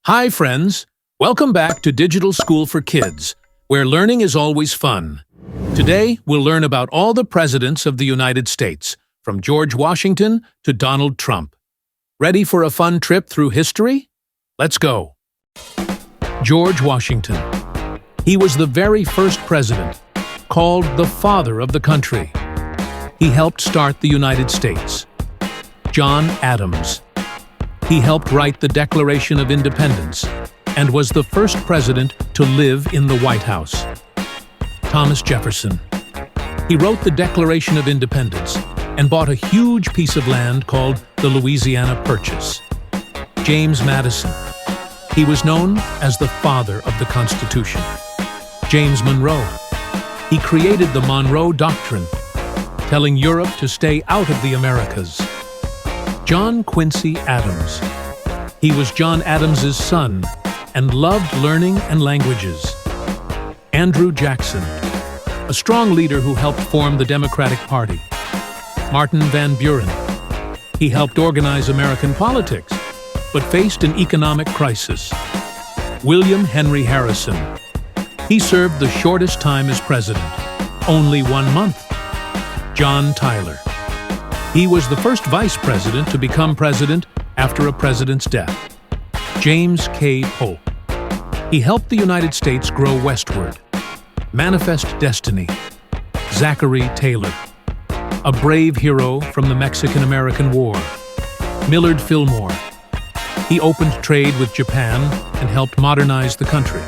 Hi, friends. Welcome back to Digital School for Kids, where learning is always fun. Today, we'll learn about all the presidents of the United States, from George Washington to Donald Trump. Ready for a fun trip through history? Let's go. George Washington. He was the very first president, called the father of the country. He helped start the United States. John Adams. He helped write the Declaration of Independence and was the first president to live in the White House. Thomas Jefferson. He wrote the Declaration of Independence and bought a huge piece of land called the Louisiana Purchase. James Madison. He was known as the father of the Constitution. James Monroe. He created the Monroe Doctrine, telling Europe to stay out of the Americas. John Quincy Adams. He was John Adams's son and loved learning and languages. Andrew Jackson, a strong leader who helped form the Democratic Party. Martin Van Buren. He helped organize American politics, but faced an economic crisis. William Henry Harrison. He served the shortest time as president, only 1 month. John Tyler. He was the first vice president to become president after a president's death. James K. Polk. He helped the United States grow westward. Manifest Destiny. Zachary Taylor. A brave hero from the Mexican-American War. Millard Fillmore. He opened trade with Japan and helped modernize the country.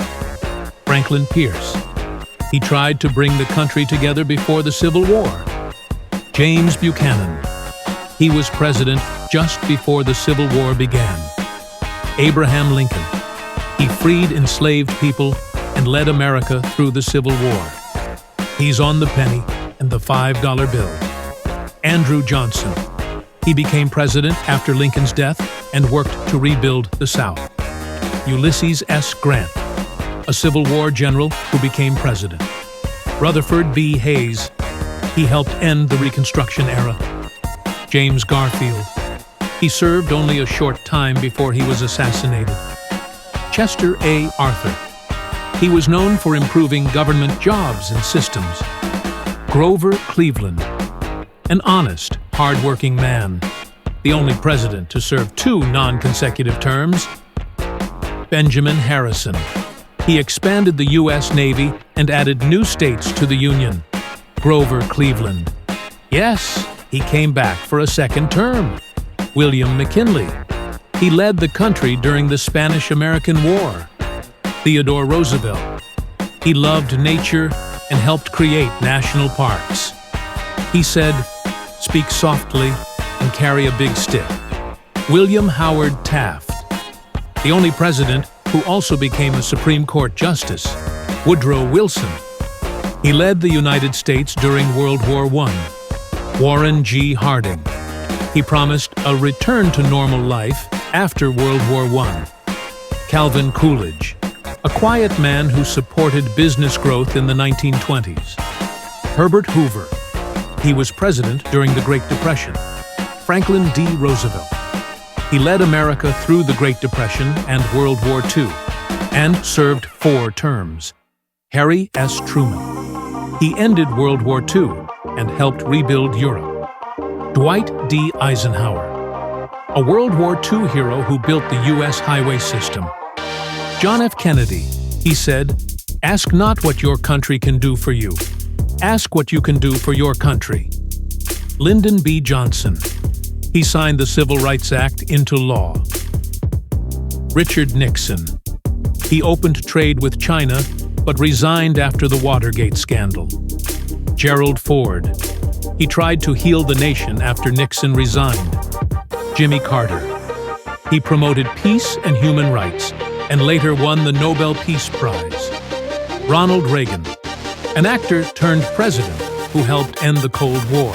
Franklin Pierce. He tried to bring the country together before the Civil War. James Buchanan. He was president just before the Civil War began. Abraham Lincoln. He freed enslaved people and led America through the Civil War. He's on the penny and the $5 bill. Andrew Johnson. He became president after Lincoln's death and worked to rebuild the South. Ulysses S. Grant, a Civil War general who became president. Rutherford B. Hayes. He helped end the Reconstruction era. James Garfield. He served only a short time before he was assassinated. Chester A. Arthur. He was known for improving government jobs and systems. Grover Cleveland. An honest, hard-working man. The only president to serve 2 non-consecutive terms. Benjamin Harrison. He expanded the U.S. Navy and added new states to the Union. Grover Cleveland. Yes, he came back for a second term. William McKinley. He led the country during the Spanish-American War. Theodore Roosevelt. He loved nature and helped create national parks. He said, "Speak softly and carry a big stick." William Howard Taft. The only president who also became a Supreme Court justice. Woodrow Wilson. He led the United States during World War I. Warren G. Harding. He promised a return to normal life after World War I. Calvin Coolidge, a quiet man who supported business growth in the 1920s. Herbert Hoover. He was president during the Great Depression. Franklin D. Roosevelt. He led America through the Great Depression and World War II, and served 4 terms. Harry S. Truman. He ended World War II and helped rebuild Europe. Dwight D. Eisenhower, a World War II hero who built the U.S. highway system. John F. Kennedy. He said, "Ask not what your country can do for you. Ask what you can do for your country." Lyndon B. Johnson. He signed the Civil Rights Act into law. Richard Nixon. He opened trade with China, but resigned after the Watergate scandal. Gerald Ford. He tried to heal the nation after Nixon resigned. Jimmy Carter. He promoted peace and human rights, and later won the Nobel Peace Prize. Ronald Reagan. An actor turned president who helped end the Cold War.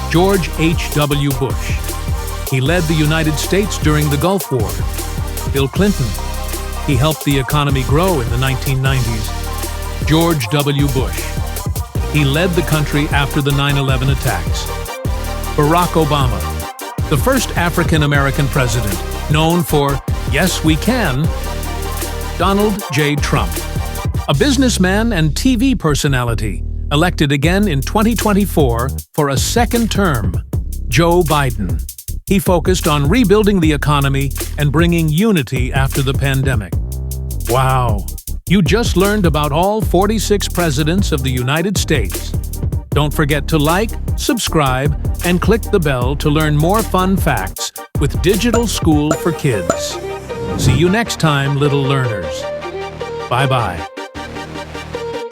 George H.W. Bush. He led the United States during the Gulf War. Bill Clinton. He helped the economy grow in the 1990s. George W. Bush. He led the country after the 9/11 attacks. Barack Obama. The first African-American president, known for Yes, we can. Donald J. Trump. A businessman and TV personality, elected again in 2024 for a second term. Joe Biden. He focused on rebuilding the economy and bringing unity after the pandemic. Wow! You just learned about all 46 presidents of the United States. Don't forget to like, subscribe, and click the bell to learn more fun facts with Digital School for Kids. See you next time, little learners. Bye-bye.